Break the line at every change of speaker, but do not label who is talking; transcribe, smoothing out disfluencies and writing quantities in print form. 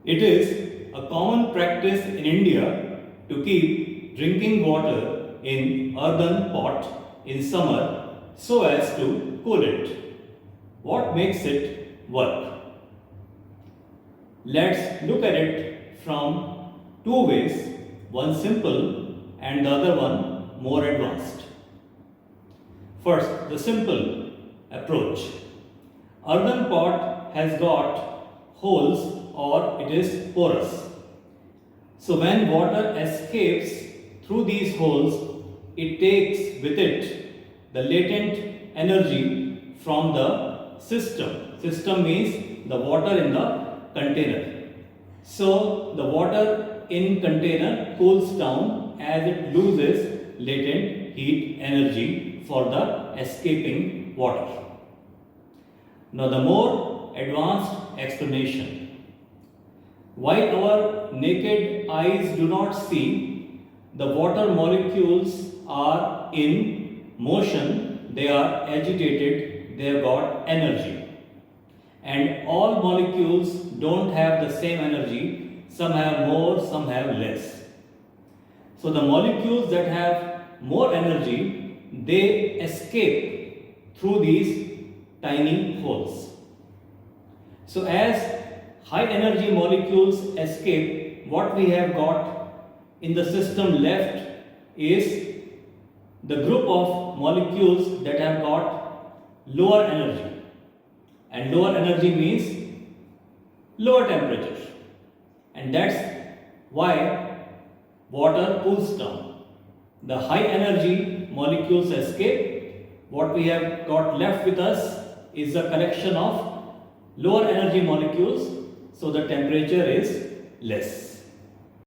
It is a common practice in India to keep drinking water in earthen pot in summer so as to cool it. What makes it work? Let's look at it from two ways, one simple and the other one more advanced. First, the simple approach. Earthen pot has got holes or it is porous. So when water escapes through these holes, it takes with it the latent energy from the system. System means the water in the container. So the water in container cools down as it loses latent heat energy for the escaping water. Now the more advanced explanation. While our naked eyes do not see, the water molecules are in motion, they are agitated, they have got energy. And all molecules don't have the same energy, some have more, some have less. So the molecules that have more energy, they escape through these tiny holes. So as high energy molecules escape, what we have got in the system left is the group of molecules that have got lower energy. And lower energy means lower temperature. And that's why water cools down. The high energy molecules escape. What we have got left with us is a collection of lower energy molecules, so the temperature is less.